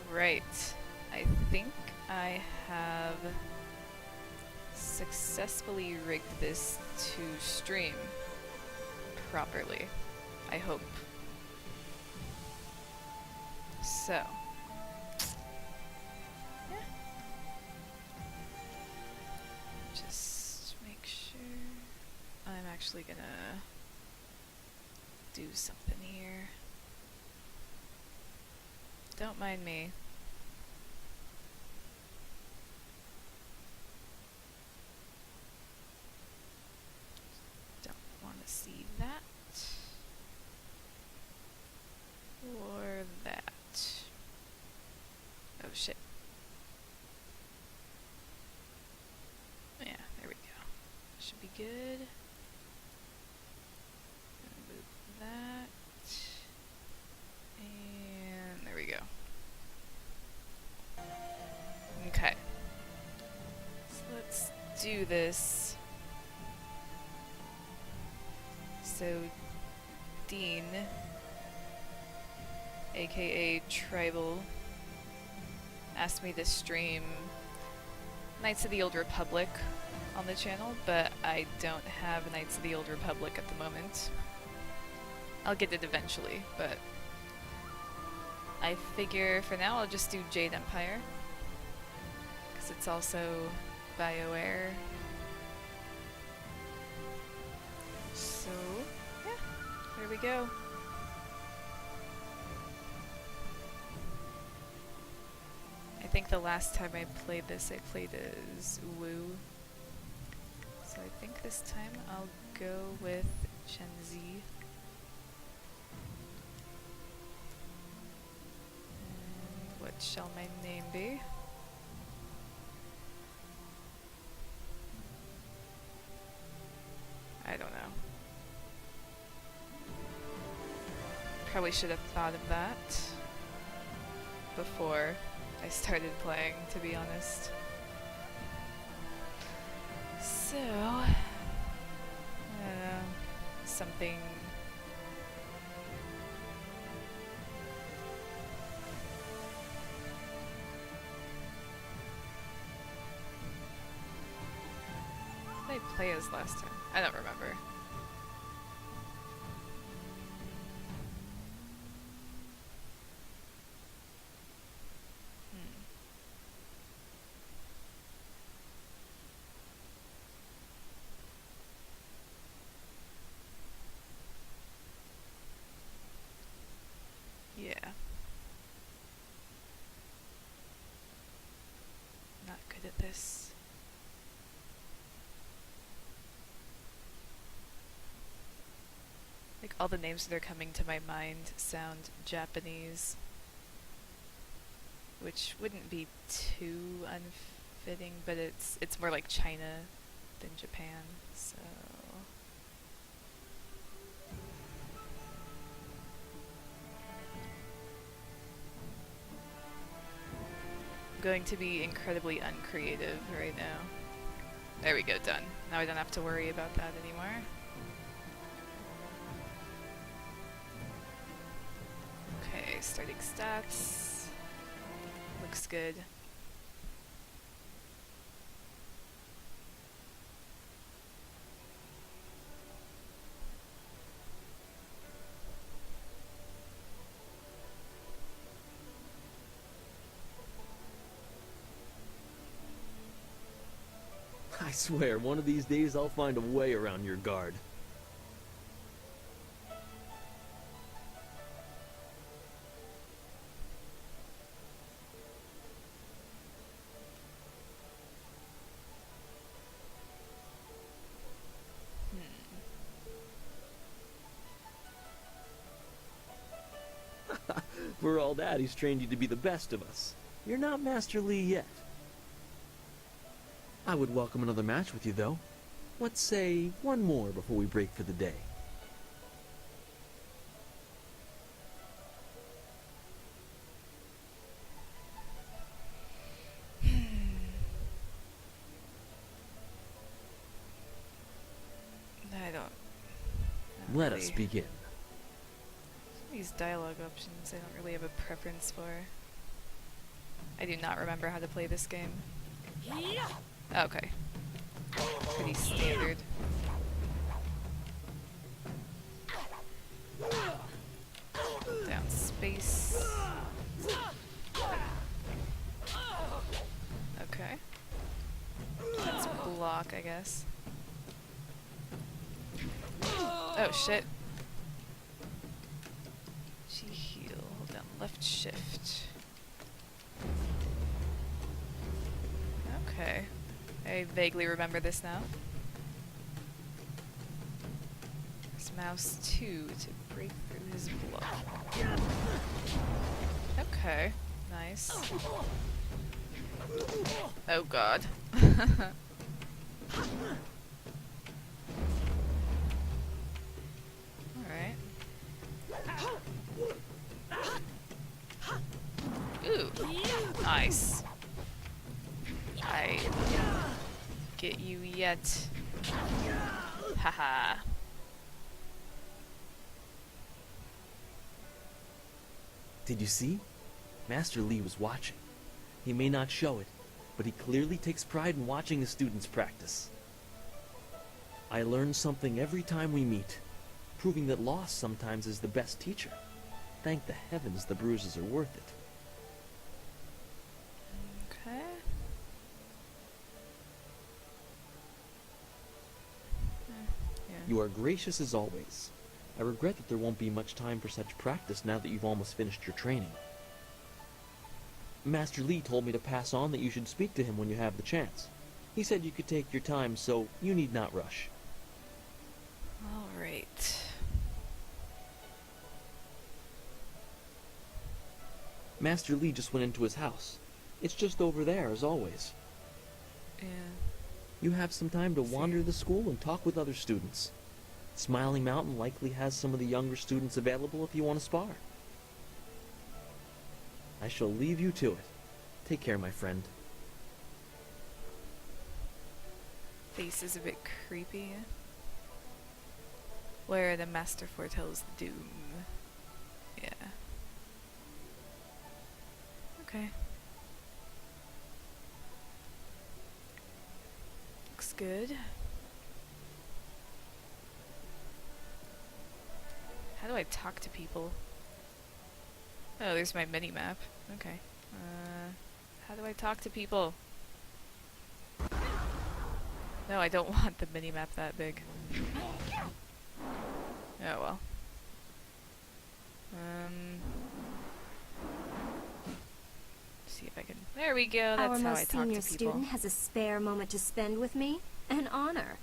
Alright. I think I have successfully rigged this to stream properly. I hope. So. Yeah. Just make sure I'm actually gonna do something here. Don't mind me. Don't want to see that. Or that. Oh shit. Yeah, there we go. Should be good. Move that. And there we go. Okay. So let's do this. So, Dean, aka Tribal, asked me to stream Knights of the Old Republic on the channel, but I don't have Knights of the Old Republic at the moment. I'll get it eventually, but I figure for now I'll just do Jade Empire, because it's also BioWare. So, yeah, there we go. I think the last time I played this, I played as Wu. So I think this time I'll go with Chen Zi. And what shall my name be? I don't know. Probably should have thought of that before I started playing, to be honest. So, I don't know, something. What did I play as last time? I don't remember. Yeah. Not good at this. Like, all the names that are coming to my mind sound Japanese, which wouldn't be too unfitting, but it's more like China than Japan, so. I'm going to be incredibly uncreative right now. There we go, done. Now I don't have to worry about that anymore. Okay, starting stats. Looks good. I swear, one of these days I'll find a way around your guard. For all that, he's trained you to be the best of us. You're not Master Li yet. I would welcome another match with you, though. Let's say one more before we break for the day. I don't Let really. us begin. These dialogue options I don't really have a preference for. I do not remember how to play this game. Okay. Pretty standard. Down space. Okay. Let's block, I guess. Oh shit. G heal. Hold down left shift. Okay. I vaguely remember this now. Press mouse 2 to break through his block. Okay. Nice. Oh god. Alright. Ooh. Nice. I get you yet. Haha. Did you see? Master Lee was watching. He may not show it, but he clearly takes pride in watching his students practice. I learn something every time we meet, proving that loss sometimes is the best teacher. Thank the heavens the bruises are worth it. Okay. Yeah. You are gracious as always. I regret that there won't be much time for such practice now that you've almost finished your training. Master Lee told me to pass on that you should speak to him when you have the chance. He said you could take your time, so you need not rush. Alright. Master Lee just went into his house. It's just over there, as always. Yeah. You have some time to wander the school and talk with other students. Smiling Mountain likely has some of the younger students available if you want to spar. I shall leave you to it. Take care, my friend. Face is a bit creepy. Where the master foretells doom. Yeah. Okay. Looks good. How do I talk to people? Oh, there's my mini-map. Okay. How do I talk to people? No, I don't want the mini-map that big. Oh well. See if I can... There we go, that's Our how I most talk senior to people. student has a spare moment to spend with me. An honor.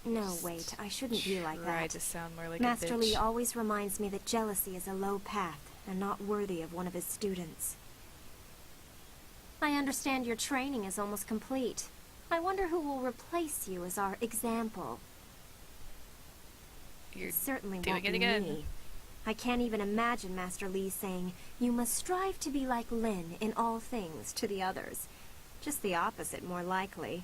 No, wait, I shouldn't be like Try that. to sound more like Master a bitch. Lee always reminds me that jealousy is a low path and not worthy of one of his students. I understand your training is almost complete. I wonder who will replace you as our example. You're It certainly doing won't it be again. me. I can't even imagine Master Lee saying, "You must strive to be like Lin in all things" to the others. Just the opposite, more likely.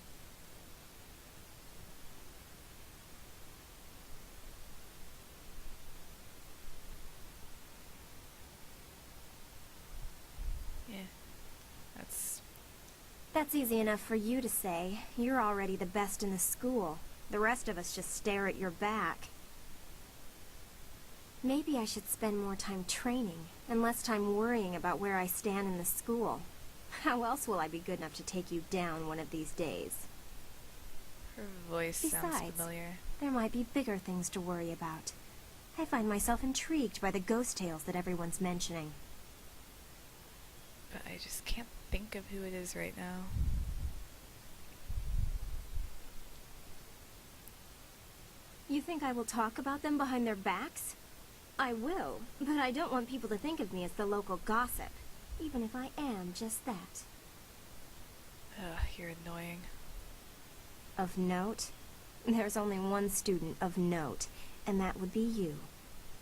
Yeah. That's easy enough for you to say. You're already the best in the school. The rest of us just stare at your back. Maybe I should spend more time training, and less time worrying about where I stand in the school. How else will I be good enough to take you down one of these days? Her voice sounds Besides, familiar. there might be bigger things to worry about. I find myself intrigued by the ghost tales that everyone's mentioning. But I just can't think of who it is right now. You think I will talk about them behind their backs? I will, but I don't want people to think of me as the local gossip, even if I am just that. Ugh, you're annoying. Of note? There's only one student of note, and that would be you.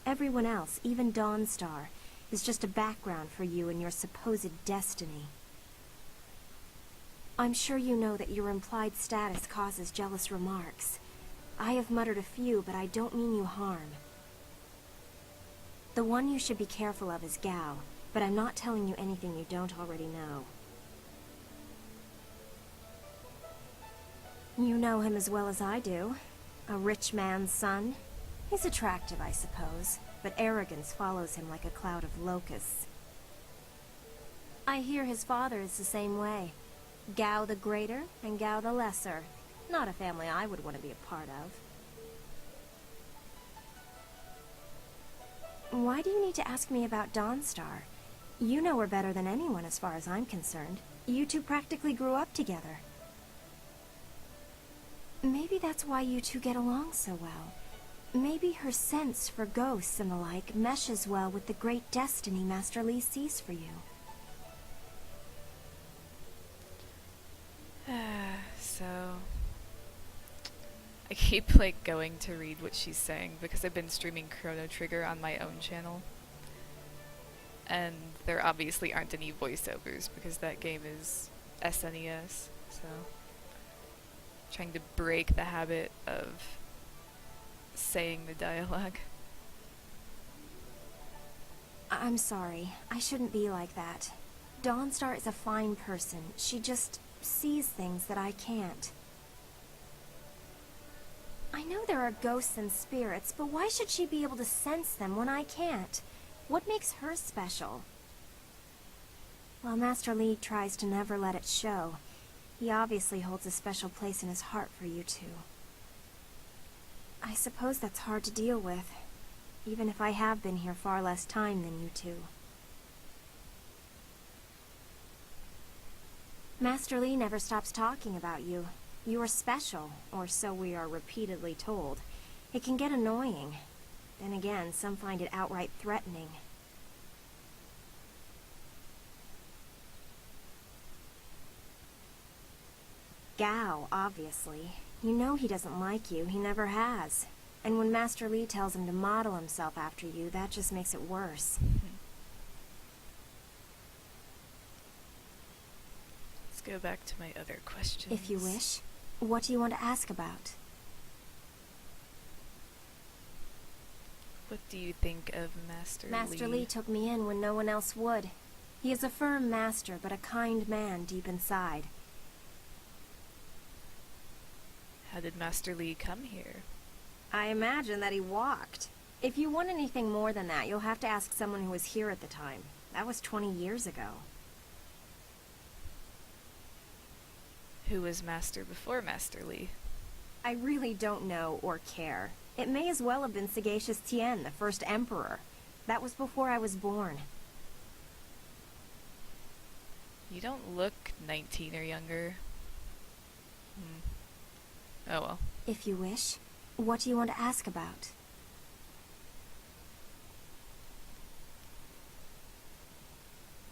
Everyone else, even Dawnstar, is just a background for you and your supposed destiny. I'm sure you know that your implied status causes jealous remarks. I have muttered a few, but I don't mean you harm. The one you should be careful of is Gao. but I'm not telling you anything you don't already know. You know him as well as I do. A rich man's son. He's attractive, I suppose, but arrogance follows him like a cloud of locusts. I hear his father is the same way. Gao the Greater and Gao the Lesser. Not a family I would want to be a part of. Why do you need to ask me about Dawnstar? You know her better than anyone as far as I'm concerned. You two practically grew up together. Maybe that's why you two get along so well. Maybe her sense for ghosts and the like meshes well with the great destiny Master Li sees for you. So... I keep, like, going to read what she's saying because I've been streaming Chrono Trigger on my own channel. And there obviously aren't any voiceovers because that game is SNES, so... trying to break the habit of saying the dialogue. I'm sorry. I shouldn't be like that. Dawnstar is a fine person. She just sees things that I can't. I know there are ghosts and spirits, but why should she be able to sense them when I can't? What makes her special? While Master Li tries to never let it show, he obviously holds a special place in his heart for you two. I suppose that's hard to deal with, even if I have been here far less time than you two. Master Li never stops talking about you. You are special, or so we are repeatedly told. It can get annoying. Then again, some find it outright threatening. Gao, obviously. You know he doesn't like you, he never has. And when Master Li tells him to model himself after you, that just makes it worse. Let's go back to my other questions. If you wish. What do you want to ask about? What do you think of Master Li? Master Li took me in when no one else would. He is a firm master, but a kind man deep inside. How did Master Li come here? I imagine that he walked. If you want anything more than that, you'll have to ask someone who was here at the time. That was 20 years ago. Who was Master before Master Li? I really don't know or care. It may as well have been Sagacious Tien, the first emperor. That was before I was born. You don't look 19 or younger. Oh well. If you wish. What do you want to ask about?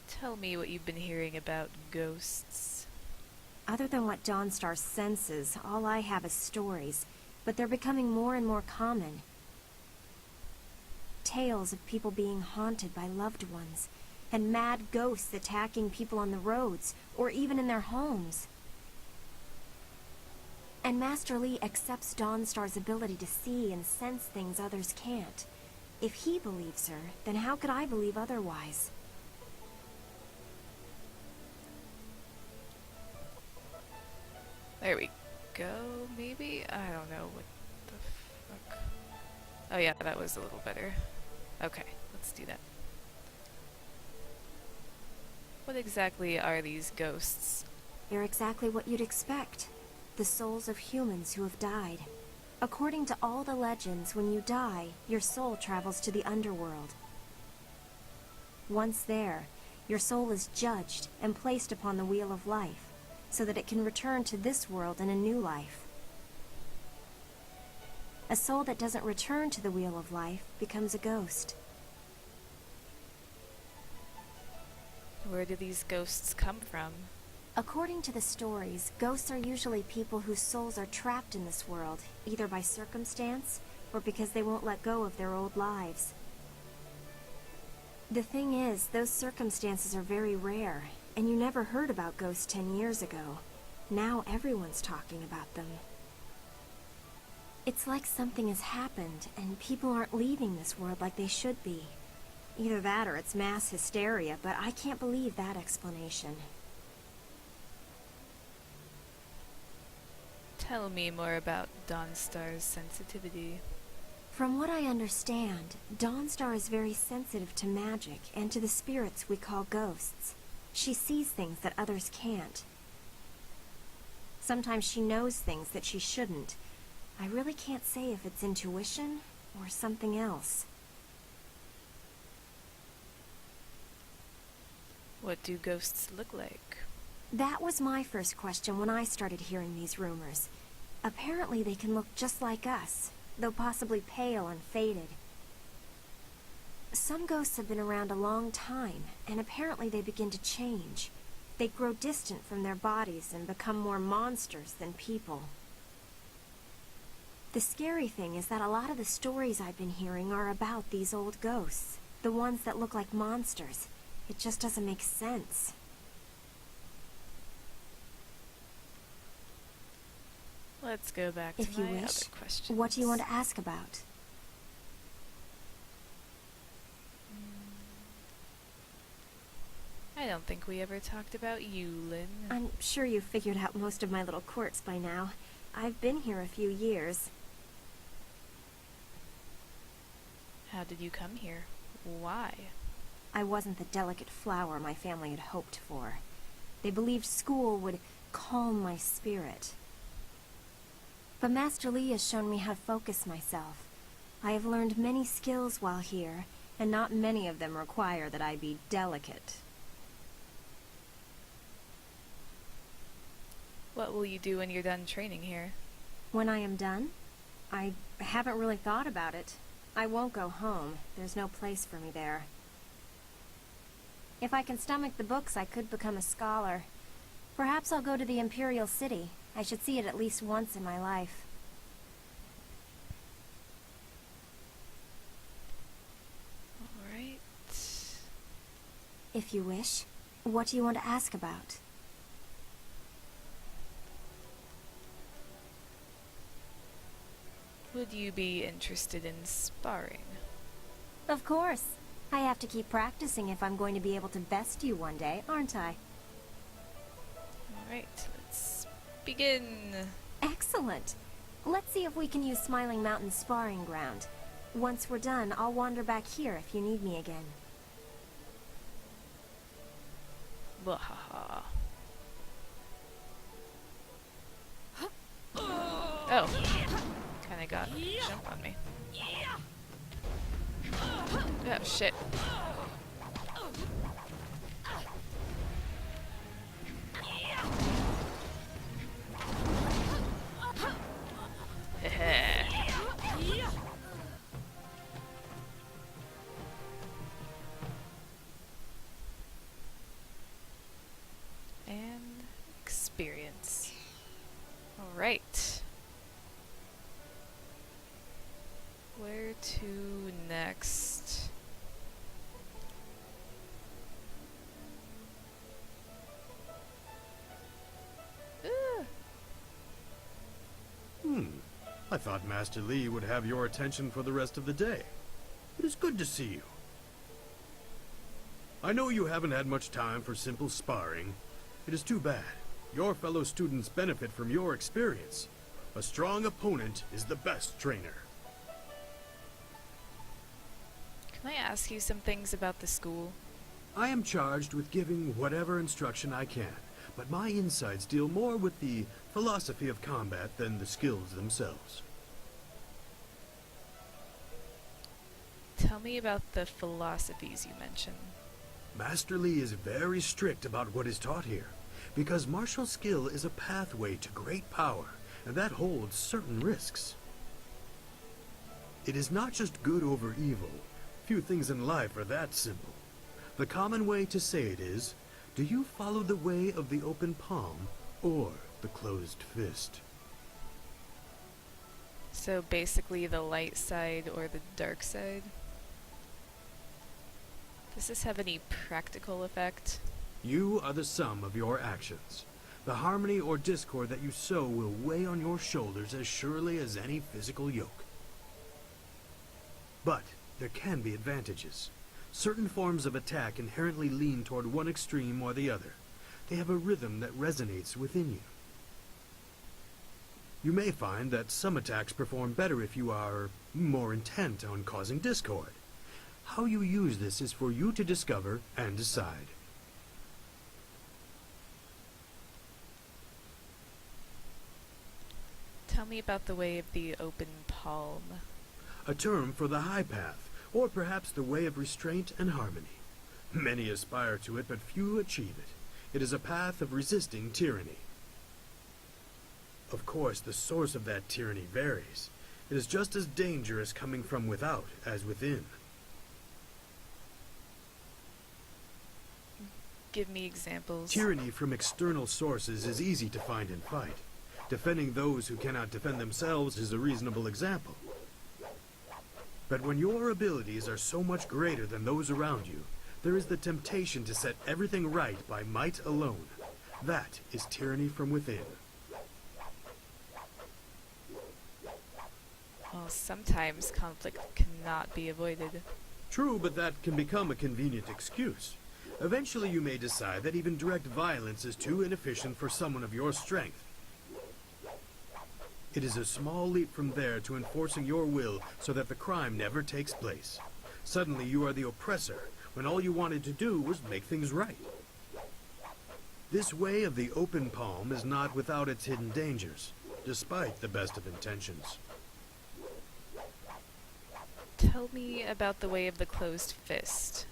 Tell me what you've been hearing about ghosts. Other than what Dawnstar senses, all I have is stories, but they're becoming more and more common. Tales of people being haunted by loved ones, and mad ghosts attacking people on the roads, or even in their homes. And Master Li accepts Dawnstar's ability to see and sense things others can't. If he believes her, then how could I believe otherwise? There we go, maybe? I don't know what the fuck. Oh yeah, that was a little better. Okay, let's do that. What exactly are these ghosts? They're exactly what you'd expect. The souls of humans who have died. According to all the legends, when you die, your soul travels to the underworld. Once there, your soul is judged and placed upon the wheel of life, so that it can return to this world in a new life. A soul that doesn't return to the wheel of life becomes a ghost. Where do these ghosts come from? According to the stories, ghosts are usually people whose souls are trapped in this world, either by circumstance or because they won't let go of their old lives. The thing is, those circumstances are very rare, and you never heard about ghosts 10 years ago. Now everyone's talking about them. It's like something has happened, and people aren't leaving this world like they should be. Either that or it's mass hysteria, but I can't believe that explanation. Tell me more about Dawnstar's sensitivity. From what I understand, Dawnstar is very sensitive to magic and to the spirits we call ghosts. She sees things that others can't. Sometimes she knows things that she shouldn't. I really can't say if it's intuition or something else. What do ghosts look like? That was my first question when I started hearing these rumors. Apparently they can look just like us, though possibly pale and faded. Some ghosts have been around a long time, and apparently they begin to change. They grow distant from their bodies and become more monsters than people. The scary thing is that a lot of the stories I've been hearing are about these old ghosts, the ones that look like monsters. It just doesn't make sense. Let's go back to If you my wish, other questions. what do you want to ask about? I don't think we ever talked about you, Lynn. I'm sure you've figured out most of my little quirks by now. I've been here a few years. How did you come here? Why? I wasn't the delicate flower my family had hoped for. They believed school would calm my spirit. But Master Lee has shown me how to focus myself. I have learned many skills while here, and not many of them require that I be delicate. What will you do when you're done training here? When I am done? I haven't really thought about it. I won't go home. There's no place for me there. If I can stomach the books, I could become a scholar. Perhaps I'll go to the Imperial City. I should see it at least once in my life. All right. If you wish. What do you want to ask about? Would you be interested in sparring? Of course. I have to keep practicing if I'm going to be able to best you one day, aren't I? Alright, let's begin. Excellent. Let's see if we can use Smiling Mountain's sparring ground. Once we're done, I'll wander back here if you need me again. Wahaha. Oh. Kinda got a jump on me. Oh, shit. And experience. All right. Where to next? I thought Master Lee would have your attention for the rest of the day. It is good to see you. I know you haven't had much time for simple sparring. It is too bad. Your fellow students benefit from your experience. A strong opponent is the best trainer. Can I ask you some things about the school? I am charged with giving whatever instruction I can, but my insights deal more with the philosophy of combat than the skills themselves. Tell me about the philosophies you mentioned. Master Lee is very strict about what is taught here, because martial skill is a pathway to great power, and that holds certain risks. It is not just good over evil. Few things in life are that simple. The common way to say it is, do you follow the way of the open palm or the closed fist? So basically the light side or the dark side? Does this have any practical effect? You are the sum of your actions. The harmony or discord that you sow will weigh on your shoulders as surely as any physical yoke. But there can be advantages. Certain forms of attack inherently lean toward one extreme or the other. They have a rhythm that resonates within you. You may find that some attacks perform better if you are more intent on causing discord. How you use this is for you to discover and decide. Tell me about the way of the open palm. A term for the high path, or perhaps the way of restraint and harmony. Many aspire to it, but few achieve it. It is a path of resisting tyranny. Of course, the source of that tyranny varies. It is just as dangerous coming from without as within. Give me examples. Tyranny from external sources is easy to find and fight. Defending those who cannot defend themselves is a reasonable example. But when your abilities are so much greater than those around you, there is the temptation to set everything right by might alone. That is tyranny from within. Well, sometimes conflict cannot be avoided. True, but that can become a convenient excuse. Eventually you may decide that even direct violence is too inefficient for someone of your strength. It is a small leap from there to enforcing your will so that the crime never takes place. Suddenly you are the oppressor, when all you wanted to do was make things right. This way of the open palm is not without its hidden dangers, despite the best of intentions. Tell me about the way of the closed fist.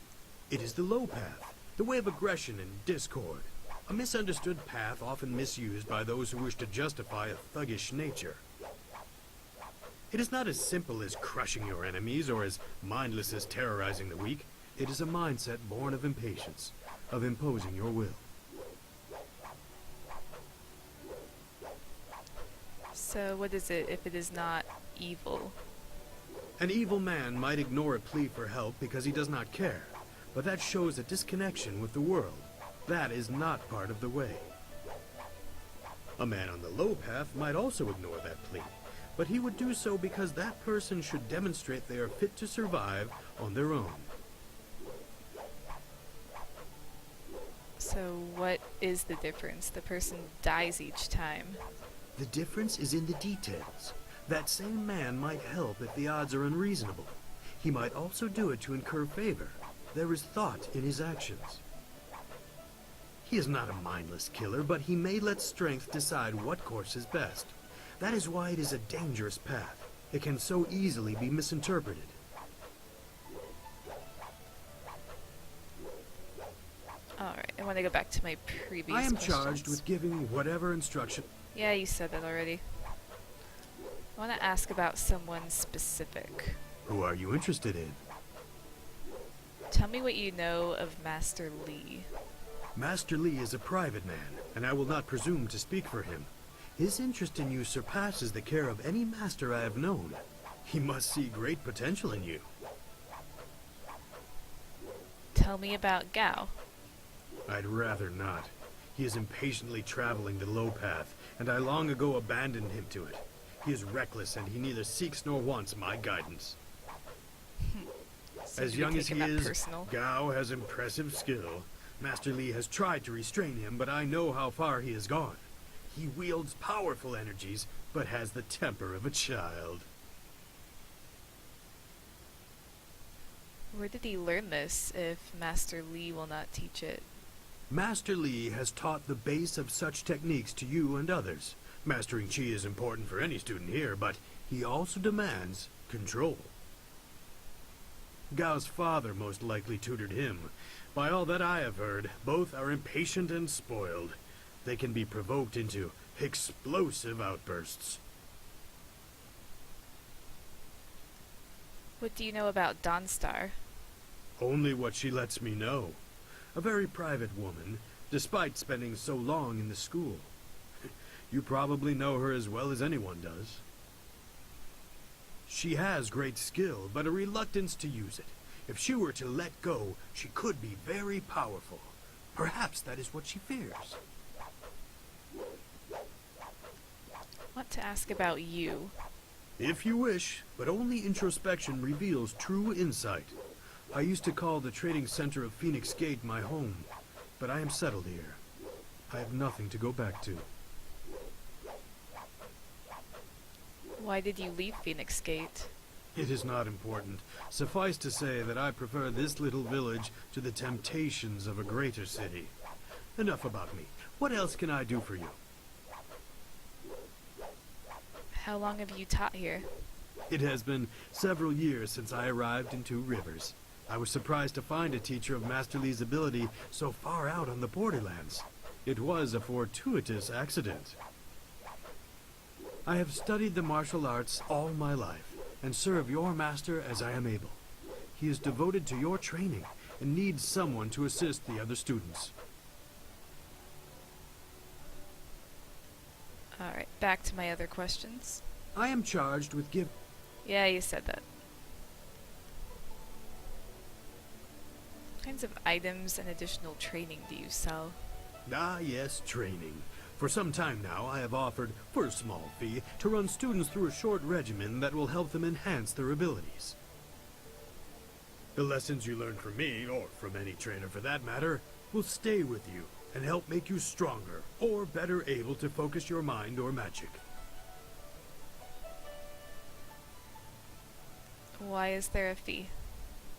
It is the low path, the way of aggression and discord. A misunderstood path often misused by those who wish to justify a thuggish nature. It is not as simple as crushing your enemies or as mindless as terrorizing the weak. It is a mindset born of impatience, of imposing your will. So what is it if it is not evil? An evil man might ignore a plea for help because he does not care, but that shows a disconnection with the world. That is not part of the way. A man on the low path might also ignore that plea, but he would do so because that person should demonstrate they are fit to survive on their own. So what is the difference? The person dies each time. The difference is in the details. That same man might help if the odds are unreasonable. He might also do it to incur favor. There is thought in his actions. He is not a mindless killer, but he may let strength decide what course is best. That is why it is a dangerous path. It can so easily be misinterpreted. Alright, I want to go back to my previous I am questions. charged with giving whatever instruction. Yeah, you said that already. I want to ask about someone specific. Who are you interested in? Tell me what you know of Master Lee. Master Lee is a private man, and I will not presume to speak for him. His interest in you surpasses the care of any master I have known. He must see great potential in you. Tell me about Gao. I'd rather not. He is impatiently traveling the low path, and I long ago abandoned him to it. He is reckless, and he neither seeks nor wants my guidance. Seem As to be young as he taking that is, personal. Gao has impressive skill. Master Lee has tried to restrain him, but I know how far he has gone. He wields powerful energies, but has the temper of a child. Where did he learn this if Master Lee will not teach it? Master Lee has taught the base of such techniques to you and others. Mastering Qi is important for any student here, but he also demands control. Gao's father most likely tutored him. By all that I have heard, both are impatient and spoiled. They can be provoked into explosive outbursts. What do you know about Dawnstar? Only what she lets me know. A very private woman, despite spending so long in the school. You probably know her as well as anyone does. She has great skill, but a reluctance to use it. If she were to let go, she could be very powerful. Perhaps that is what she fears. I want to ask about you. If you wish, but only introspection reveals true insight. I used to call the trading center of Phoenix Gate my home, but I am settled here. I have nothing to go back to. Why did you leave Phoenix Gate? It is not important. Suffice to say that I prefer this little village to the temptations of a greater city. Enough about me. What else can I do for you? How long have you taught here? It has been several years since I arrived in Two Rivers. I was surprised to find a teacher of Master Lee's ability so far out on the borderlands. It was a fortuitous accident. I have studied the martial arts all my life, and serve your master as I am able. He is devoted to your training, and needs someone to assist the other students. Alright, back to my other questions. I am charged with Yeah, you said that. What kinds of items and additional training do you sell? Ah, yes, training. For some time now, I have offered, for a small fee, to run students through a short regimen that will help them enhance their abilities. The lessons you learn from me, or from any trainer for that matter, will stay with you and help make you stronger, or better able to focus your mind or magic. Why is there a fee?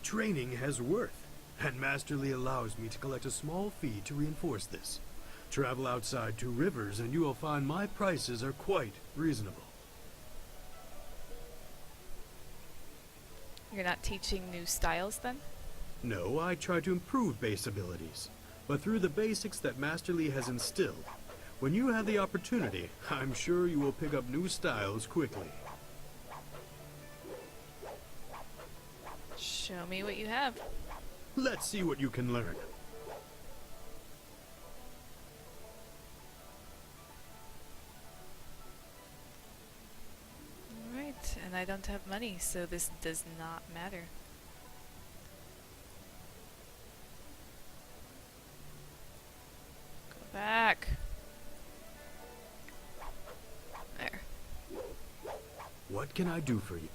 Training has worth, and Master Lee allows me to collect a small fee to reinforce this. Travel outside Two Rivers and you will find my prices are quite reasonable. You're not teaching new styles then? No, I try to improve base abilities, but through the basics that Master Lee has instilled. When you have the opportunity, I'm sure you will pick up new styles quickly. Show me what you have. Let's see what you can learn. Alright, and I don't have money, so this does not matter. Go back. There. What can I do for you?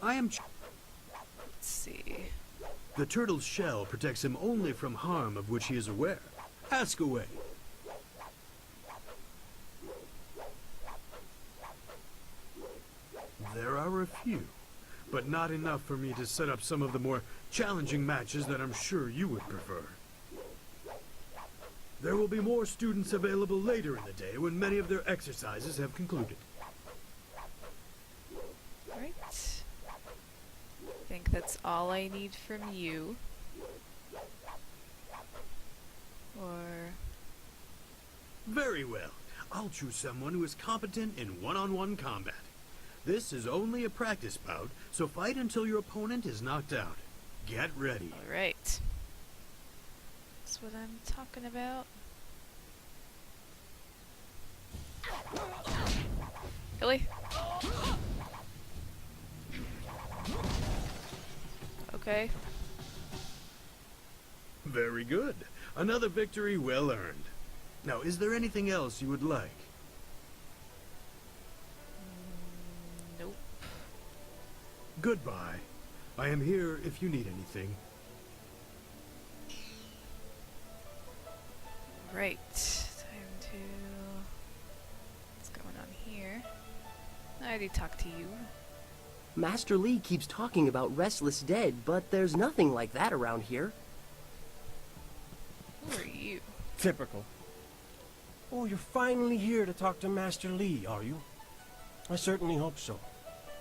I am... Let's see. The turtle's shell protects him only from harm of which he is aware. Ask away. There are a few, but not enough for me to set up some of the more challenging matches that I'm sure you would prefer. There will be more students available later in the day when many of their exercises have concluded. Right. I think that's all I need from you. Or... Very well. I'll choose someone who is competent in one-on-one combat. This is only a practice bout, so fight until your opponent is knocked out. Get ready. Alright. That's what I'm talking about. Really? Okay. Very good. Another victory well earned. Now, is there anything else you would like? Nope. Goodbye. I am here if you need anything. Right. Time to... What's going on here? I already talked to you. Master Lee keeps talking about Restless Dead, but there's nothing like that around here. Who are you? Typical. Oh, you're finally here to talk to Master Lee, are you? I certainly hope so.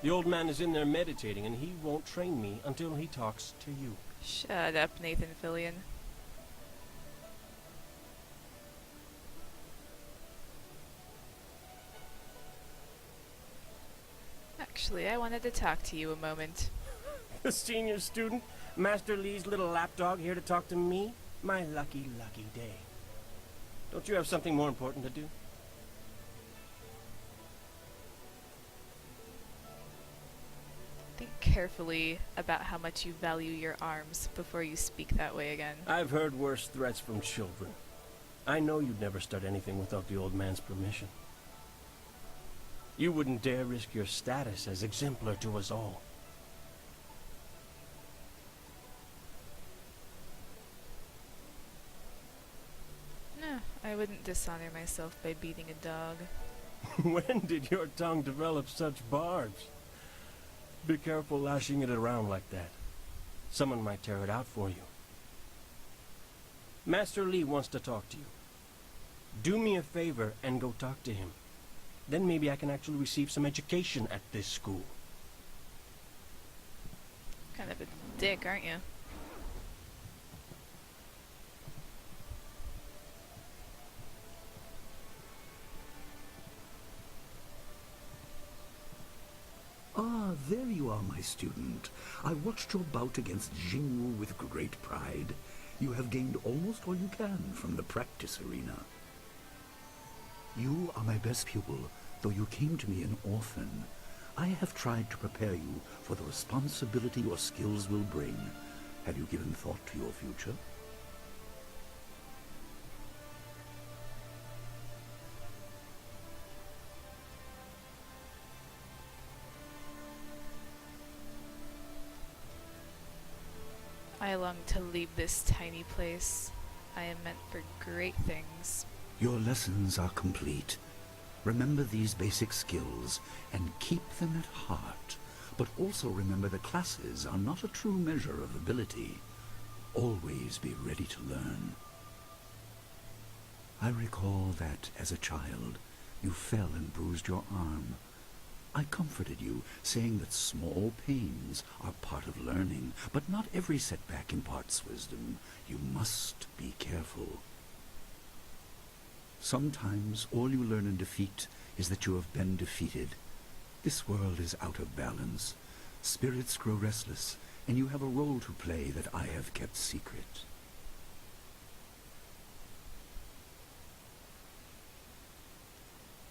The old man is in there meditating, and he won't train me until he talks to you. Shut up, Nathan Fillion. Actually, I wanted to talk to you a moment. The senior student, Master Lee's little lapdog here to talk to me? My lucky, lucky day. Don't you have something more important to do? Think carefully about how much you value your arms before you speak that way again. I've heard worse threats from children. I know you'd never start anything without the old man's permission. You wouldn't dare risk your status as exemplar to us all. No, I wouldn't dishonor myself by beating a dog. When did your tongue develop such barbs? Be careful lashing it around like that. Someone might tear it out for you. Master Lee wants to talk to you. Do me a favor and go talk to him. Then maybe I can actually receive some education at this school. Kind of a dick, aren't you? Ah, there you are, my student. I watched your bout against Jingwu with great pride. You have gained almost all you can from the practice arena. You are my best pupil, though you came to me an orphan. I have tried to prepare you for the responsibility your skills will bring. Have you given thought to your future? I long to leave this tiny place. I am meant for great things. Your lessons are complete. Remember these basic skills and keep them at heart. But also remember that classes are not a true measure of ability. Always be ready to learn. I recall that, as a child, you fell and bruised your arm. I comforted you, saying that small pains are part of learning, but not every setback imparts wisdom. You must be careful. Sometimes all you learn in defeat is that you have been defeated. This world is out of balance. Spirits grow restless, and you have a role to play that I have kept secret.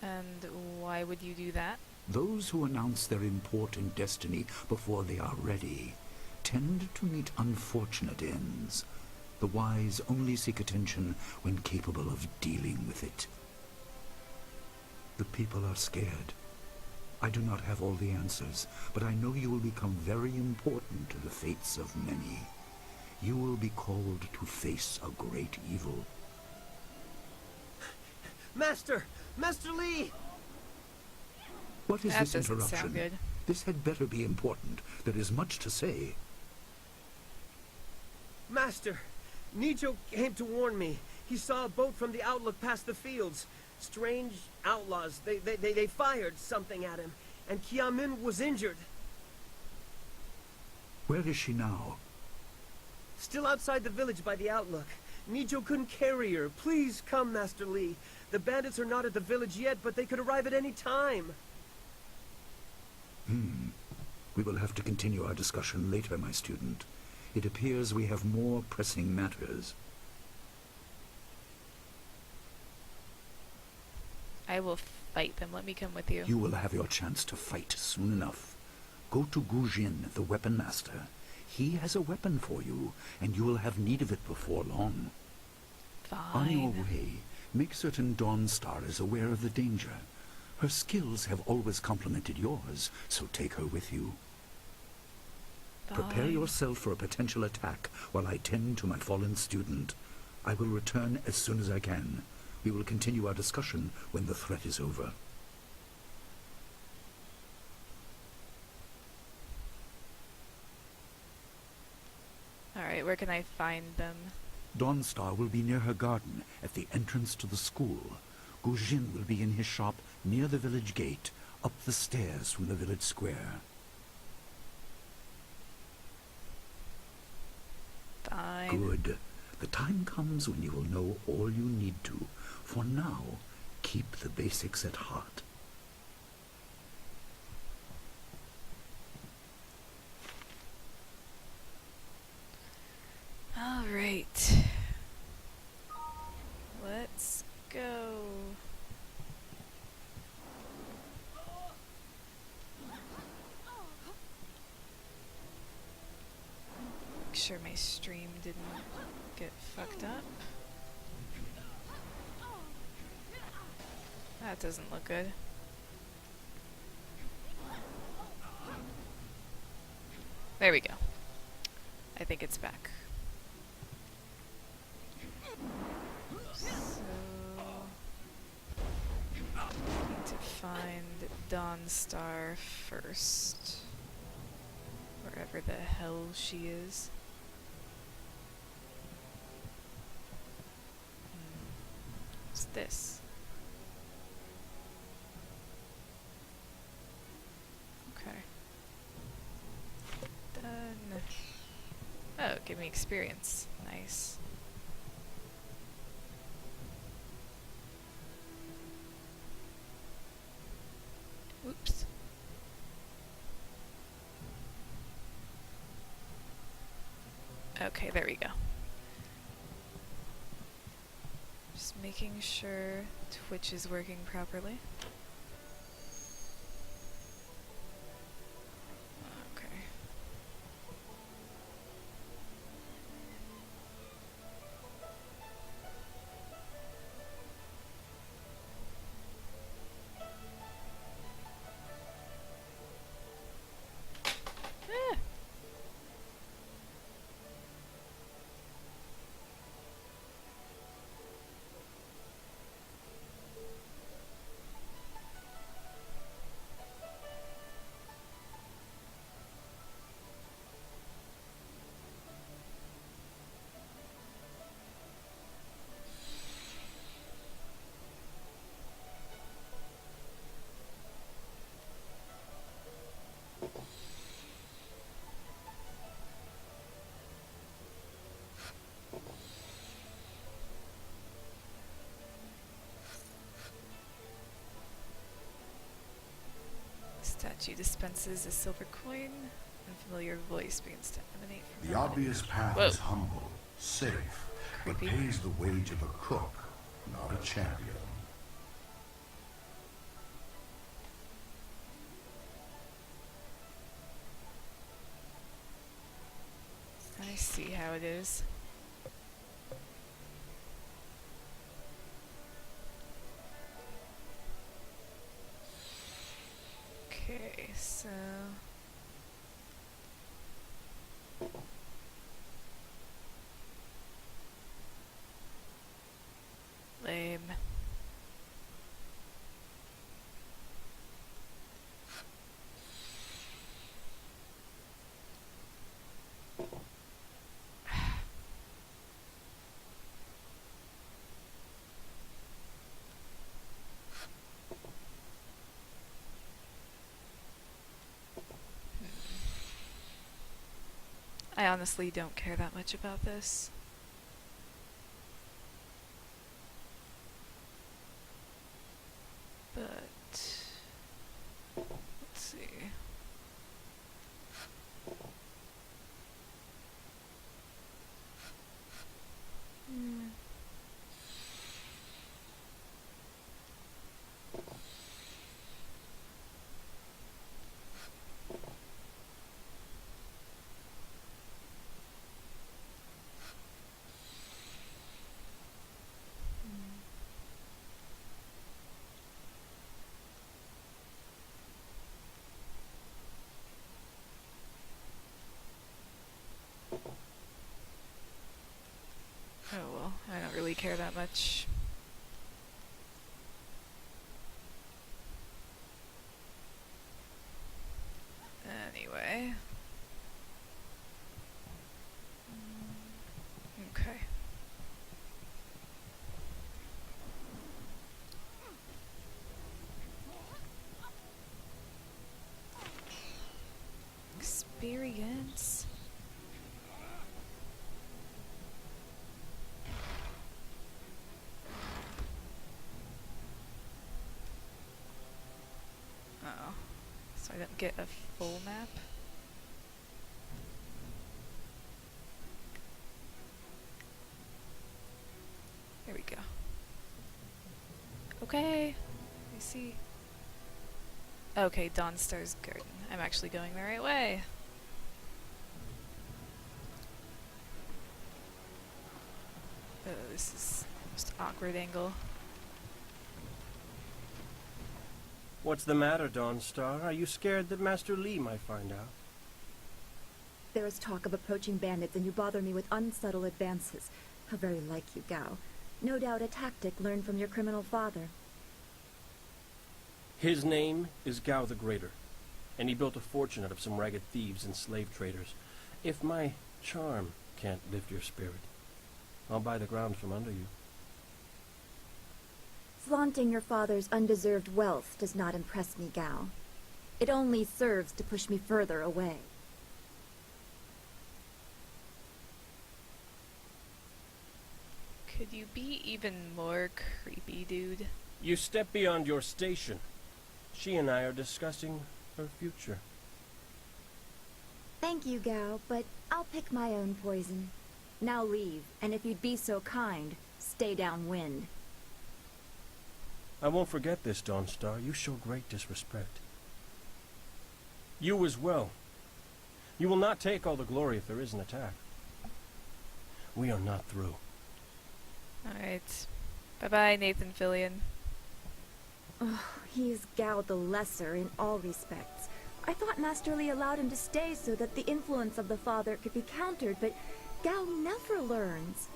And why would you do that? Those who announce their important destiny before they are ready tend to meet unfortunate ends. The wise only seek attention when capable of dealing with it. The people are scared. I do not have all the answers, but I know you will become very important to the fates of many. You will be called to face a great evil. Master! Master Lee! What is That this doesn't interruption? sound good. This had better be important. There is much to say. Master! Nijo came to warn me. He saw a boat from the outlook past the fields. Strange outlaws. They fired something at him. And Kiamin was injured. Where is she now? Still outside the village by the outlook. Nijo couldn't carry her. Please come, Master Lee. The bandits are not at the village yet, but they could arrive at any time. We will have to continue our discussion later, my student. It appears we have more pressing matters. I will fight them. Let me come with you. You will have your chance to fight soon enough. Go to Gujin, the weapon master. He has a weapon for you, and you will have need of it before long. On your Fine. way, make certain Dawnstar is aware of the danger. Her skills have always complemented yours, so take her with you. Prepare Fine. yourself for a potential attack while I tend to my fallen student. I will return as soon as I can. We will continue our discussion when the threat is over. Alright, where can I find them? Dawnstar will be near her garden at the entrance to the school. Gujin will be in his shop near the village gate, up the stairs from the village square. Fine. Good. The time comes when you will know all you need to. For now, keep the basics at heart. Alright. Let's go. Make sure my stream didn't get fucked up. That doesn't look good. There we go. I think it's back. So... need to find Dawnstar first. Wherever the hell she is. What's this? Okay. Done. Oh, give me experience. Nice. Oops. Okay, there we go. Just making sure Twitch is working properly. Okay. Ah. Statue dispenses a silver coin, and familiar voice begins to emanate from The the obvious path Whoa. is humble, safe, but Creepy. pays the wage of a cook, not a champion. I see how it is. Okay, so... lame. I honestly don't care that much about this. But let's see. Hmm. Oh well, I don't really care that much. Anyway. Okay. Experience. Uh-oh. So I don't get a full map? There we go. Okay. I see. Okay, Dawnstar's Garden. I'm actually going the right way. Oh, this is the most awkward angle. What's the matter, Dawnstar? Are you scared that Master Li might find out? There is talk of approaching bandits, and you bother me with unsubtle advances. How very like you, Gao. No doubt a tactic learned from your criminal father. His name is Gao the Greater, and he built a fortune out of some ragged thieves and slave traders. If my charm can't lift your spirit, I'll buy the ground from under you. Flaunting your father's undeserved wealth does not impress me, Gao. It only serves to push me further away. Could you be even more creepy, dude? You step beyond your station. She and I are discussing her future. Thank you, Gao, but I'll pick my own poison. Now leave, and if you'd be so kind, stay downwind. I won't forget this, Dawnstar. You show great disrespect. You as well. You will not take all the glory if there is an attack. We are not through. Alright. Bye-bye, Nathan Fillion. Oh, he is Gao the Lesser in all respects. I thought Master Li allowed him to stay so that the influence of the father could be countered, but Gao never learns.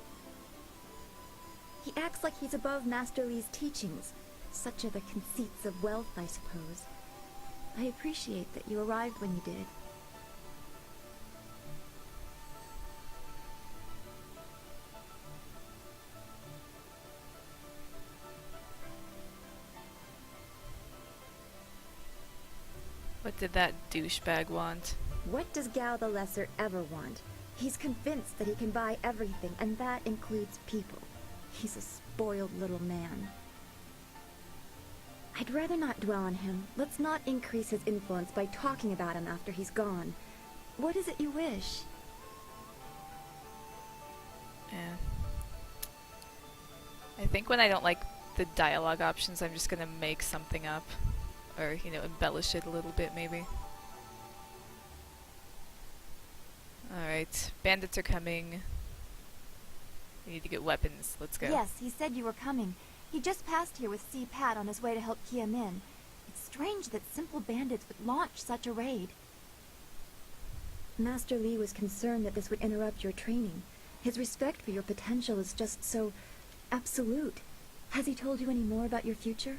He acts like he's above Master Li's teachings. Such are the conceits of wealth, I suppose. I appreciate that you arrived when you did. What did that douchebag want? What does Gao the Lesser ever want? He's convinced that he can buy everything, and that includes people. He's a spoiled little man. I'd rather not dwell on him. Let's not increase his influence by talking about him after he's gone. What is it you wish? Yeah. I think when I don't like the dialogue options, I'm just gonna make something up. Or, you know, embellish it a little bit, maybe. Alright, bandits are coming. We need to get weapons. Let's go. Yes, he said you were coming. He just passed here with Si Pat on his way to help Kia Min. It's strange that simple bandits would launch such a raid. Master Li was concerned that this would interrupt your training. His respect for your potential is just so absolute. Has he told you any more about your future?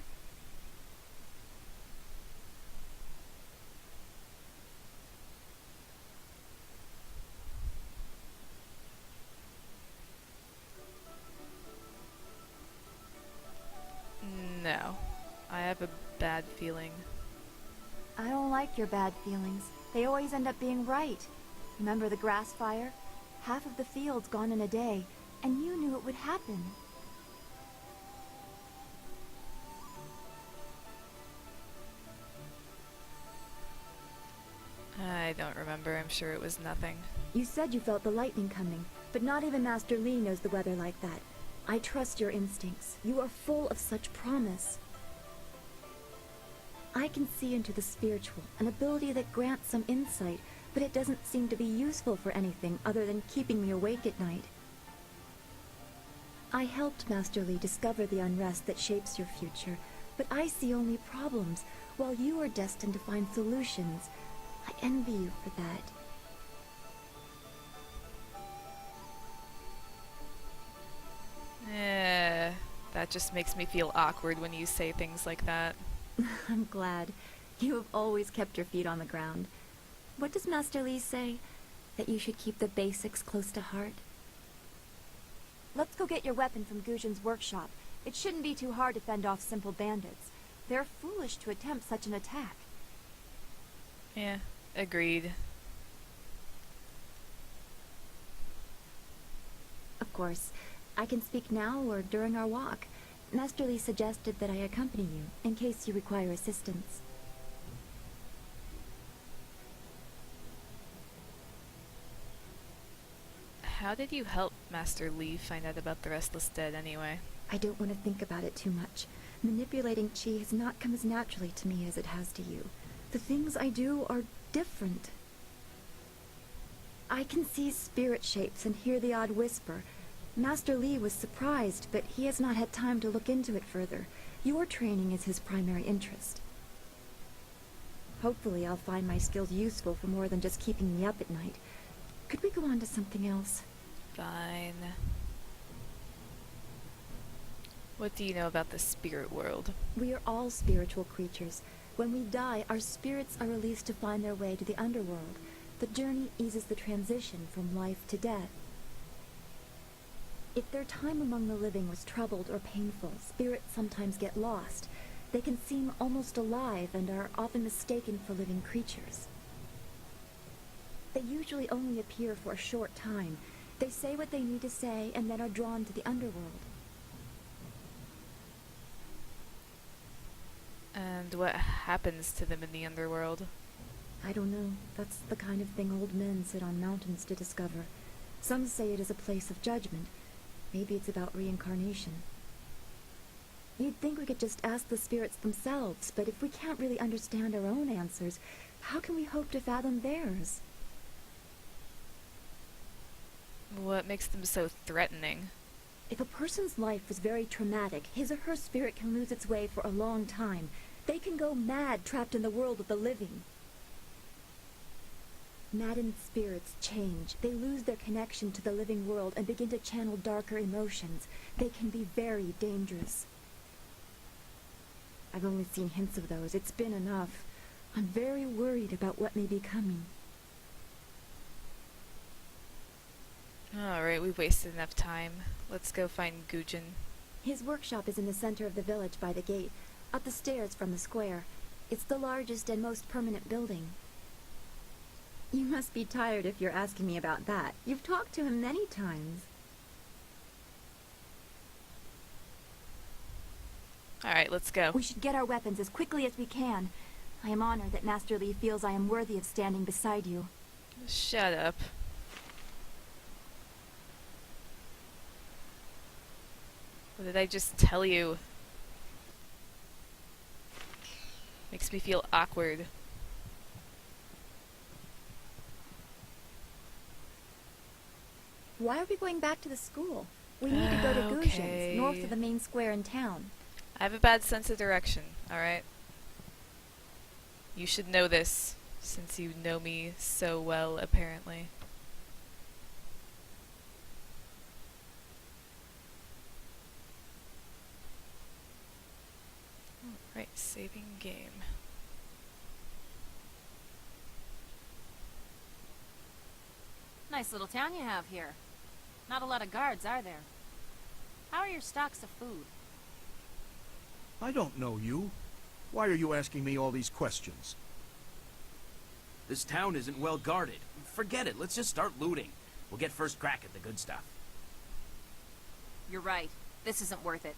No. I have a bad feeling. I don't like your bad feelings. They always end up being right. Remember the grass fire? Half of the field's gone in a day, and you knew it would happen. I don't remember. I'm sure it was nothing. You said you felt the lightning coming, but not even Master Li knows the weather like that. I trust your instincts. You are full of such promise. I can see into the spiritual, an ability that grants some insight, but it doesn't seem to be useful for anything other than keeping me awake at night. I helped Master Li discover the unrest that shapes your future, but I see only problems, while you are destined to find solutions. I envy you for that. That just makes me feel awkward when you say things like that. I'm glad. You have always kept your feet on the ground. What does Master Li say? That you should keep the basics close to heart? Let's go get your weapon from Guzhen's workshop. It shouldn't be too hard to fend off simple bandits. They're foolish to attempt such an attack. Yeah, agreed. Of course. I can speak now or during our walk. Master Li suggested that I accompany you, in case you require assistance. How did you help Master Li find out about the Restless Dead anyway? I don't want to think about it too much. Manipulating Qi has not come as naturally to me as it has to you. The things I do are different. I can see spirit shapes and hear the odd whisper. Master Li was surprised, but he has not had time to look into it further. Your training is his primary interest. Hopefully I'll find my skills useful for more than just keeping me up at night. Could we go on to something else? Fine. What do you know about the spirit world? We are all spiritual creatures. When we die, our spirits are released to find their way to the underworld. The journey eases the transition from life to death. If their time among the living was troubled or painful, spirits sometimes get lost. They can seem almost alive and are often mistaken for living creatures. They usually only appear for a short time. They say what they need to say and then are drawn to the underworld. And what happens to them in the underworld? I don't know. That's the kind of thing old men sit on mountains to discover. Some say it is a place of judgment. Maybe it's about reincarnation. You'd think we could just ask the spirits themselves, but if we can't really understand our own answers, how can we hope to fathom theirs? What makes them so threatening? If a person's life was very traumatic, his or her spirit can lose its way for a long time. They can go mad trapped in the world of the living. Maddened spirits change. They lose their connection to the living world and begin to channel darker emotions. They can be very dangerous. I've only seen hints of those. It's been enough. I'm very worried about what may be coming. Alright, we've wasted enough time. Let's go find Gujin. His workshop is in the center of the village by the gate, up the stairs from the square. It's the largest and most permanent building. You must be tired if you're asking me about that. You've talked to him many times. Alright, let's go. We should get our weapons as quickly as we can. I am honored that Master Li feels I am worthy of standing beside you. Shut up. What did I just tell you? Makes me feel awkward. Why are we going back to the school? We need to go to Okay. Gujin's, north of the main square in town. I have a bad sense of direction, alright? You should know this, since you know me so well, apparently. Right, saving game. Nice little town you have here. Not a lot of guards, are there? How are your stocks of food? I don't know you. Why are you asking me all these questions? This town isn't well guarded. Forget it, let's just start looting. We'll get first crack at the good stuff. You're right. This isn't worth it.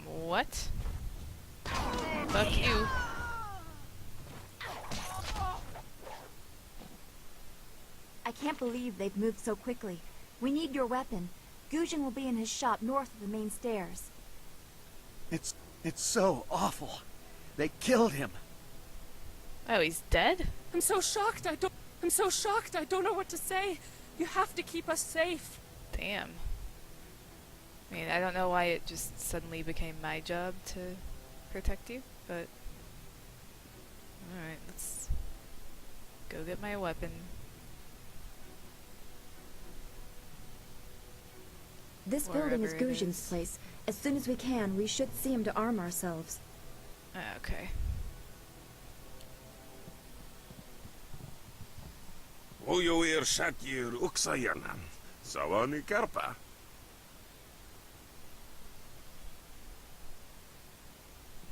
What? Fuck you. I can't believe they've moved so quickly. We need your weapon. Gujin will be in his shop north of the main stairs. It's so awful. They killed him. Oh, he's dead? I'm so shocked. I don't know what to say. You have to keep us safe. Damn. I mean, I don't know why it just suddenly became my job to protect you, but... Alright, let's go get my weapon. This building is Wherever it Gujin's is. place. As soon as we can, we should see him to arm ourselves. Okay. Ojoir Shakir Uksayanan. Sawani Karpa.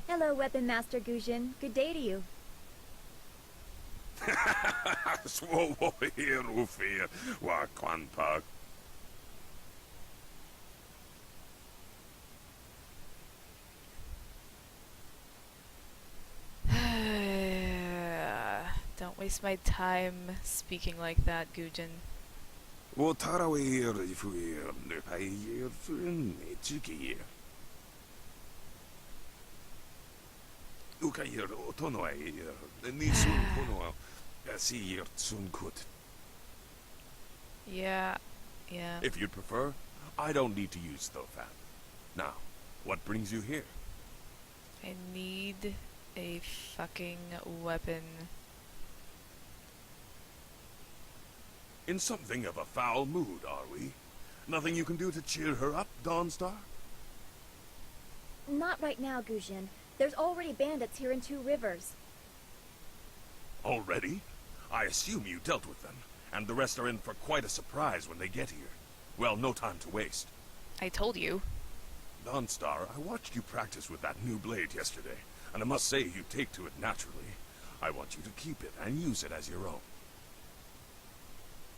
Hello, Weapon Master Gujin. Good day to you. Swowo here Ufir. Wa Kwanpak. Don't waste my time speaking like that, Gujin. Wo Tarawir Fuir Nupayir Fun Chiki. Ukayir Otonoai. Nisun Pono. Asir Tsunkut. Yeah. If you'd prefer, I don't need to use Stofan. Now, what brings you here? I need a fucking weapon. In something of a foul mood, are we? Nothing you can do to cheer her up, Dawnstar? Not right now, Gujin. There's already bandits here in Two Rivers. Already? I assume you dealt with them, and the rest are in for quite a surprise when they get here. Well, no time to waste. I told you. Dawnstar, I watched you practice with that new blade yesterday, and I must say you take to it naturally. I want you to keep it and use it as your own.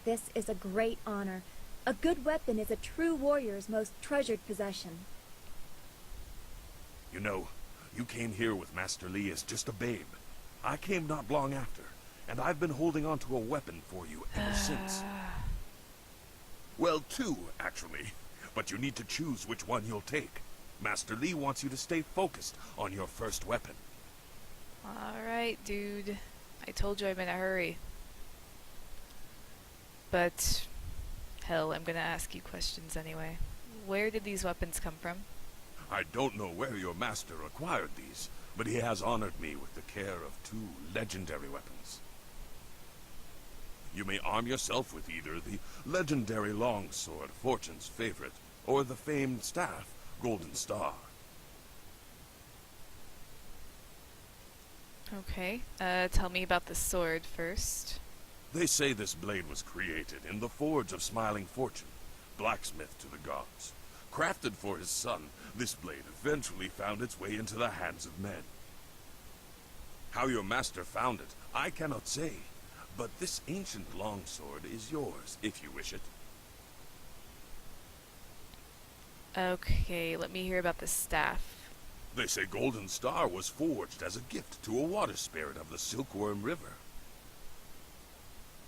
This is a great honor. A good weapon is a true warrior's most treasured possession. You know, you came here with Master Li as just a babe. I came not long after, and I've been holding on to a weapon for you ever since. Well, two, actually. But you need to choose which one you'll take. Master Li wants you to stay focused on your first weapon. Alright, dude. I told you I'm in a hurry. But, hell, I'm gonna ask you questions anyway. Where did these weapons come from? I don't know where your master acquired these, but he has honored me with the care of two legendary weapons. You may arm yourself with either the legendary longsword, Fortune's favorite, or the famed staff, Golden Star. Okay, tell me about the sword first. They say this blade was created in the forge of Smiling Fortune, blacksmith to the gods. Crafted for his son, this blade eventually found its way into the hands of men. How your master found it, I cannot say, but this ancient longsword is yours, if you wish it. Okay, let me hear about the staff. They say Golden Star was forged as a gift to a water spirit of the Silkworm River.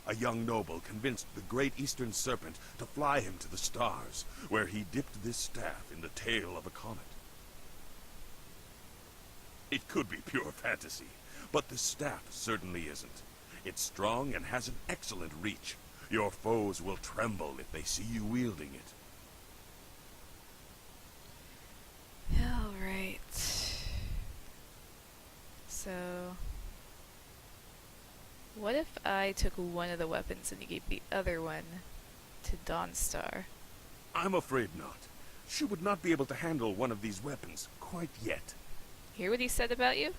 A young noble convinced the great eastern serpent to fly him to the stars, where he dipped this staff in the tail of a comet. It could be pure fantasy, but the staff certainly isn't. It's strong and has an excellent reach. Your foes will tremble if they see you wielding it. Alright. So... what if I took one of the weapons and you gave the other one to Dawnstar? I'm afraid not. She would not be able to handle one of these weapons quite yet. Hear what he said about you?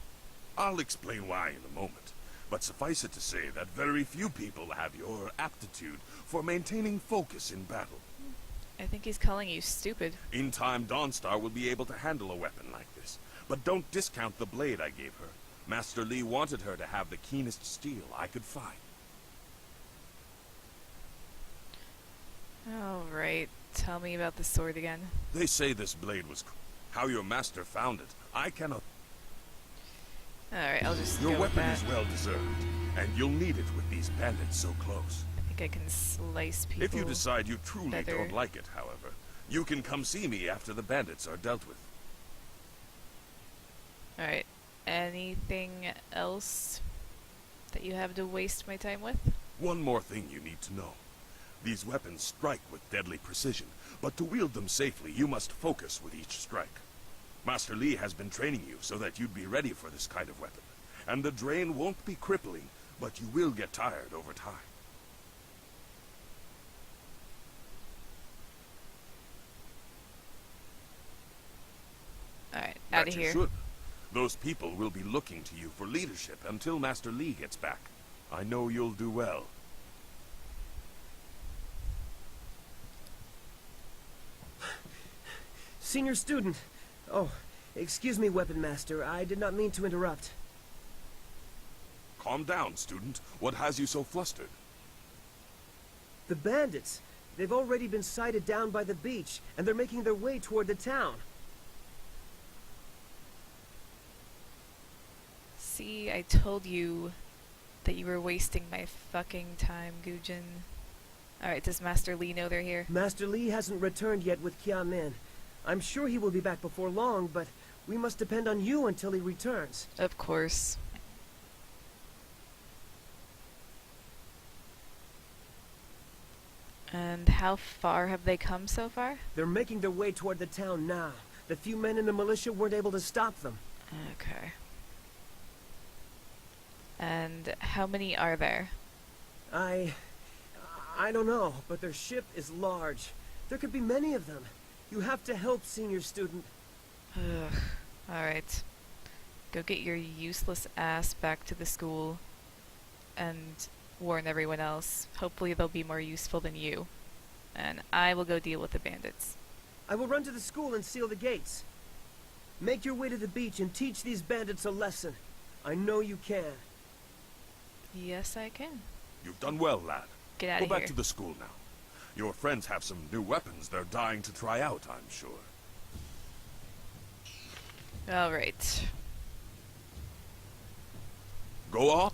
I'll explain why in a moment, but suffice it to say that very few people have your aptitude for maintaining focus in battle. I think he's calling you stupid. In time, Dawnstar will be able to handle a weapon like this, but don't discount the blade I gave her. Master Li wanted her to have the keenest steel I could find. Alright, tell me about the sword again. They say this blade was... How your master found it, I cannot... Alright, I'll just Your go with weapon that. is well deserved, and you'll need it with these bandits so close. I think I can slice people If you decide you truly better. don't like it, however, you can come see me after the bandits are dealt with. Alright, anything else that you have to waste my time with? One more thing you need to know. These weapons strike with deadly precision, but to wield them safely, you must focus with each strike. Master Li has been training you so that you'd be ready for this kind of weapon, and the drain won't be crippling, but you will get tired over time. Alright, out That of you here. should. Those people will be looking to you for leadership until Master Li gets back. I know you'll do well. Senior student. Oh, excuse me, Weapon Master. I did not mean to interrupt. Calm down, student. What has you so flustered? The bandits. They've already been sighted down by the beach, and they're making their way toward the town. See, I told you that you were wasting my fucking time, Gujin. Alright, does Master Li know they're here? Master Li hasn't returned yet with Kia Min. I'm sure he will be back before long, but we must depend on you until he returns. Of course. And how far have they come so far? They're making their way toward the town now. The few men in the militia weren't able to stop them. Okay. And how many are there? I don't know, but their ship is large. There could be many of them. You have to help, senior student. Ugh. Alright. Go get your useless ass back to the school and warn everyone else. Hopefully they'll be more useful than you. And I will go deal with the bandits. I will run to the school and seal the gates. Make your way to the beach and teach these bandits a lesson. I know you can. Yes, I can. You've done well, lad. Get out Go of here. back to the school now. Your friends have some new weapons they're dying to try out, I'm sure. Alright. Go on.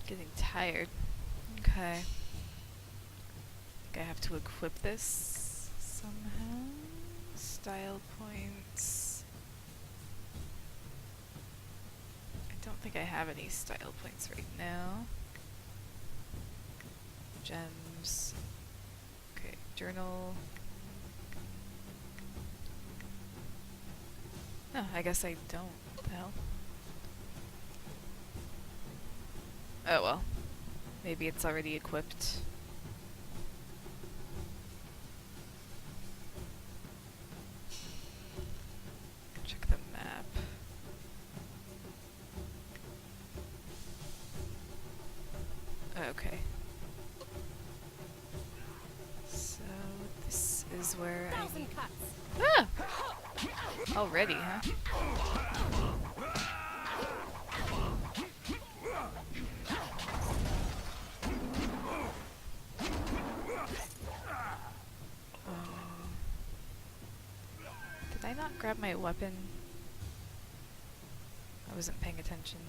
Getting tired. Okay. I think I have to equip this somehow. Style points. I don't think I have any style points right now. Gems. Okay, journal. Oh, I guess I don't. What the hell? Oh well. Maybe it's already equipped. Check the map. Okay. So this is where I need... Ah! Already, huh? Did I not grab my weapon? I wasn't paying attention.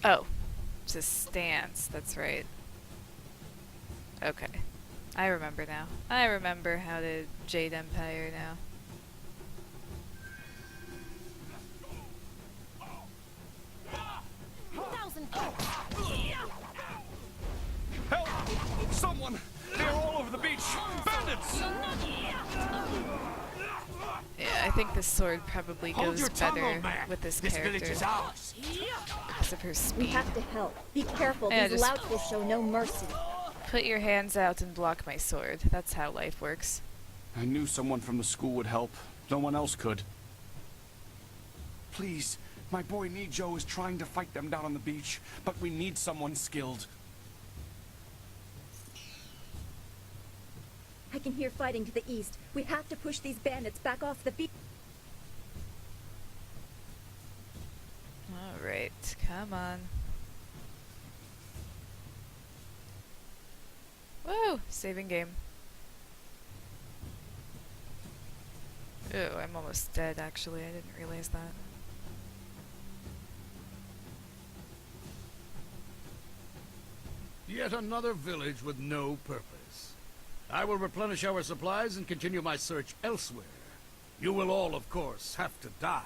Oh, it's a stance, that's right. Okay. I remember now. I remember how to Jade Empire now. Help! Someone! They're all over the beach! Bandits! Yeah, I think this sword probably Hold goes your tongue, better old man. with this This character. village is ours. Because of her speed. We have to help. Be careful. Yeah, These just louts will show no mercy. put your hands out and block my sword. That's how life works. I knew someone from the school would help. No one else could. Please, my boy Nijo is trying to fight them down on the beach, but we need someone skilled. I can hear fighting to the east. We have to push these bandits back off the beach. Alright, come on. Woo! Saving game. Ew, I'm almost dead actually. I didn't realize that. Yet another village with no purpose. I will replenish our supplies and continue my search elsewhere. You will all, of course, have to die.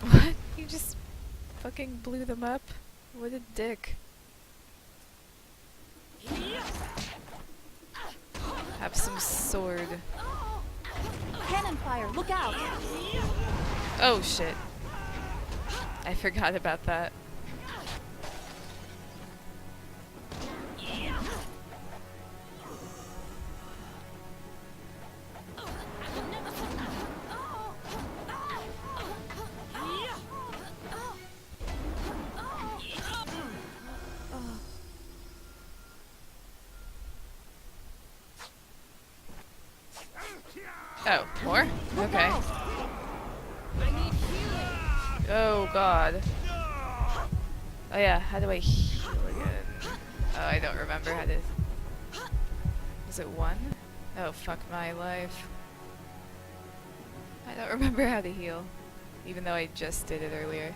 What? You just fucking blew them up? What a dick. Have some sword. Cannon fire, look out! Oh shit. I forgot about that. Oh, more? Okay. Oh god. Oh yeah, how do I heal again? Oh, I don't remember how to... Was it 1? Oh, fuck my life. I don't remember how to heal. Even though I just did it earlier.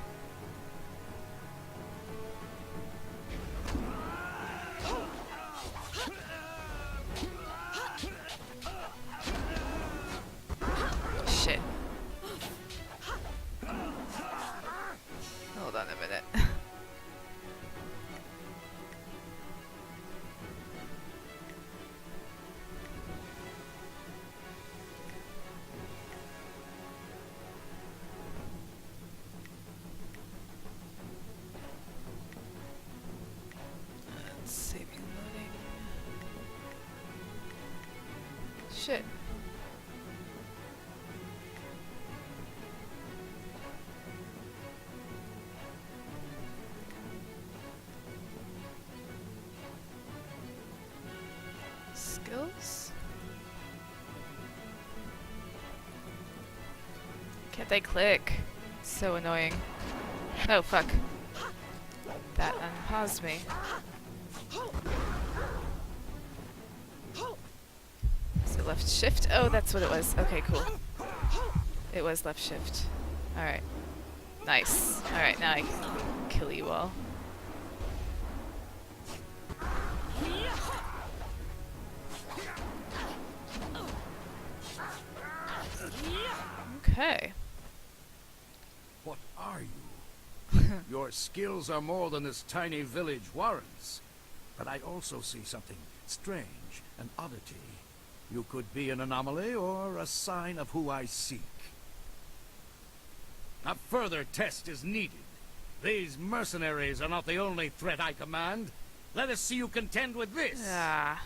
shit. Skills? Can't they click? So annoying. Oh, fuck. That unpaused me. Is it left shift? Oh, that's what it was. Okay, cool. It was left shift. Alright. Nice. Alright, now I can kill you all. Okay. What are you? Your skills are more than this tiny village warrants. But I also see something strange, an oddity. You could be an anomaly or a sign of who I seek. A further test is needed. These mercenaries are not the only threat I command. Let us see you contend with this. Ah.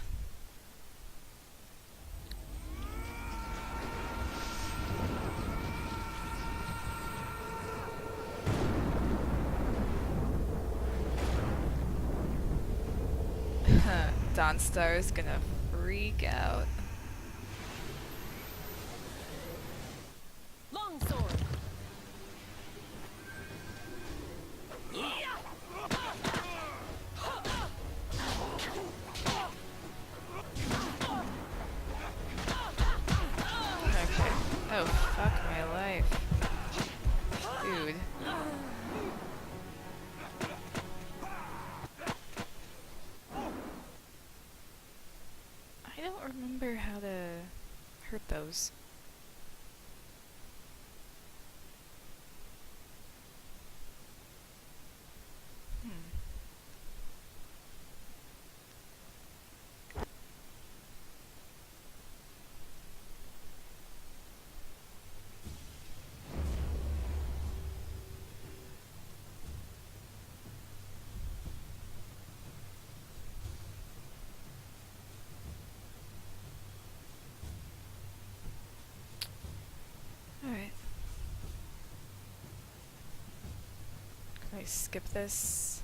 Dawnstar is gonna freak out. Longsword. Okay. Oh, fuck my life. Dude. I don't remember how to hurt those. Alright. Can I skip this?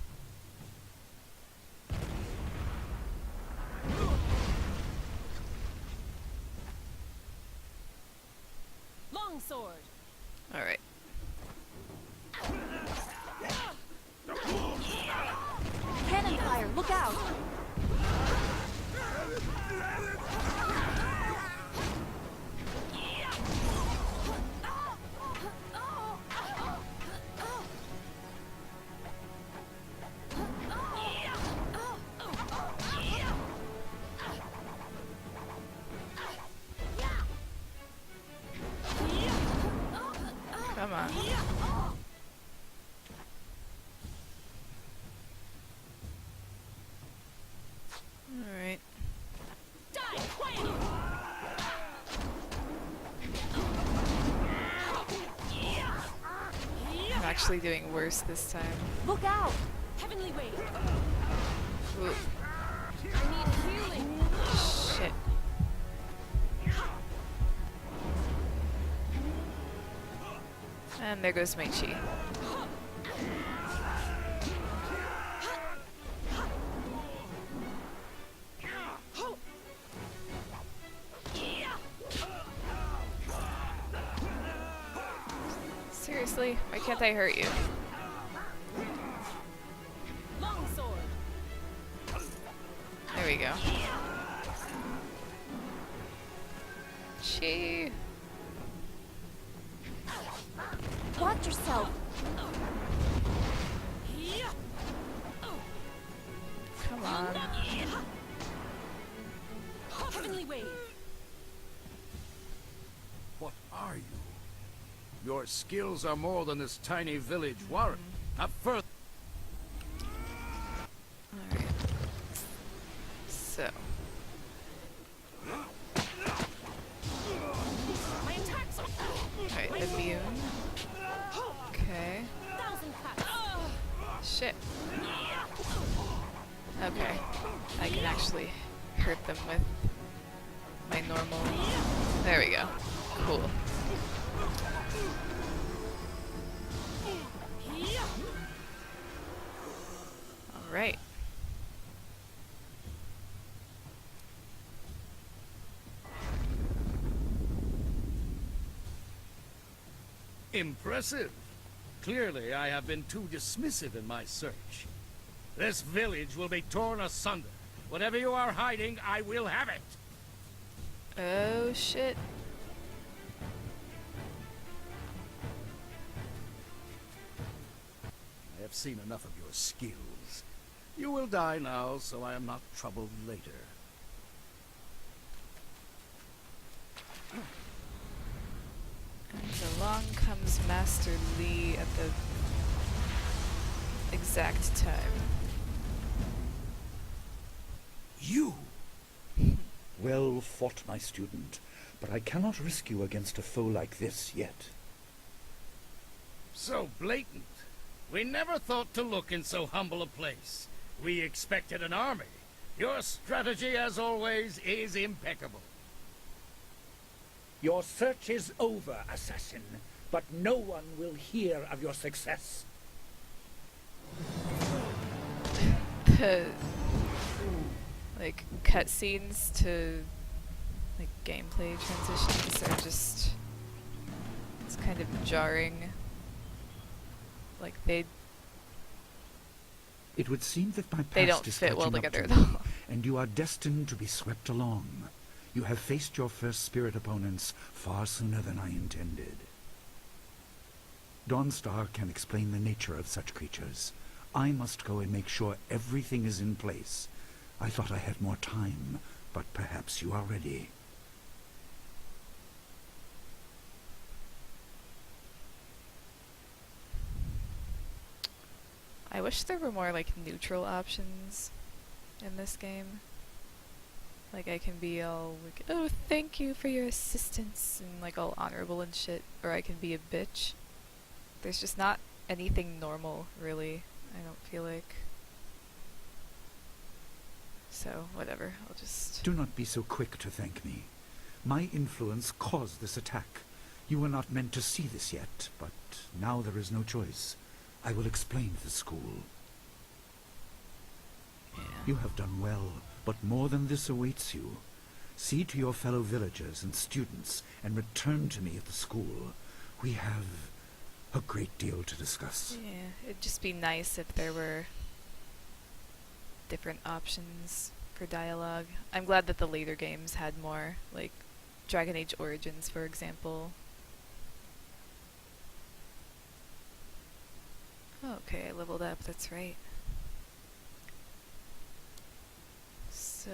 Longsword. Alright. Cannon fire, look out! Come on. Alright. I'm actually doing worse this time. Look out! Heavenly wave. Ooh. I need healing. Shit. And there goes my chi. Seriously? Why can't I hurt you? Longsword. There we go. Chi. Watch yourself! Come on. Heavenly wave. What are you? Your skills are more than this tiny village warrant. A further. Alright. So. My attacks are Alright, immune. Okay. Shit. Okay. I can actually hurt them with my normal... There we go. Cool. Alright. Impressive. Clearly, I have been too dismissive in my search. This village will be torn asunder. Whatever you are hiding, I will have it. Oh, shit. I have seen enough of your skills. You will die now, so I am not troubled later. And along comes Master Lee at the exact time. You! Well fought, my student, but I cannot risk you against a foe like this yet. So blatant. We never thought to look in so humble a place. We expected an army. Your strategy, as always, is impeccable. Your search is over, assassin, but no one will hear of your success. The like cutscenes to like gameplay transitions are just, it's kind of jarring. Like It would seem that my they past don't is fit well catching up together to me, though. and you are destined to be swept along. You have faced your first spirit opponents far sooner than I intended. Dawnstar can explain the nature of such creatures. I must go and make sure everything is in place. I thought I had more time, but perhaps you are ready. I wish there were more like neutral options in this game. Like I can be all like, oh, thank you for your assistance, and like all honorable and shit, or I can be a bitch. There's just not anything normal, really, I don't feel like. So, whatever, I'll just... Do not be so quick to thank me. My influence caused this attack. You were not meant to see this yet, but now there is no choice. I will explain the school. Yeah. You have done well, but more than this awaits you. See to your fellow villagers and students, and return to me at the school. We have a great deal to discuss. Yeah, it'd just be nice if there were different options for dialogue. I'm glad that the later games had more, like Dragon Age Origins, for example. Oh, okay, I leveled up, that's right. So...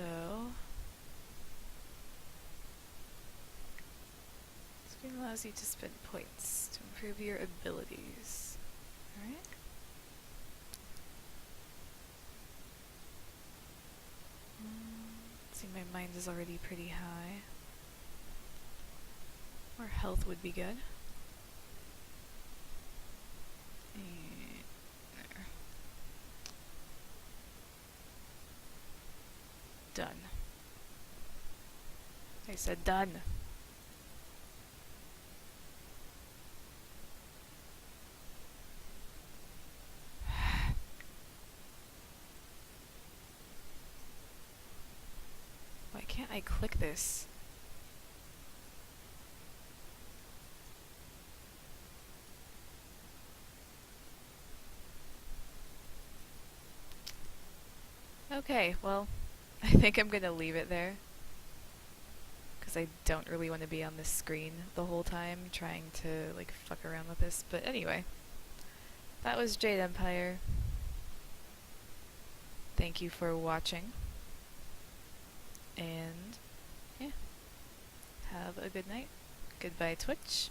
Screen allows you to spend points to improve your abilities. Alright. See, my mind is already pretty high. More health would be good. There. Done. I said done. Why can't I click this? Okay, well, I think I'm gonna leave it there. Because I don't really want to be on this screen the whole time trying to, like, fuck around with this. But anyway, that was Jade Empire. Thank you for watching. And, yeah, have a good night. Goodbye, Twitch.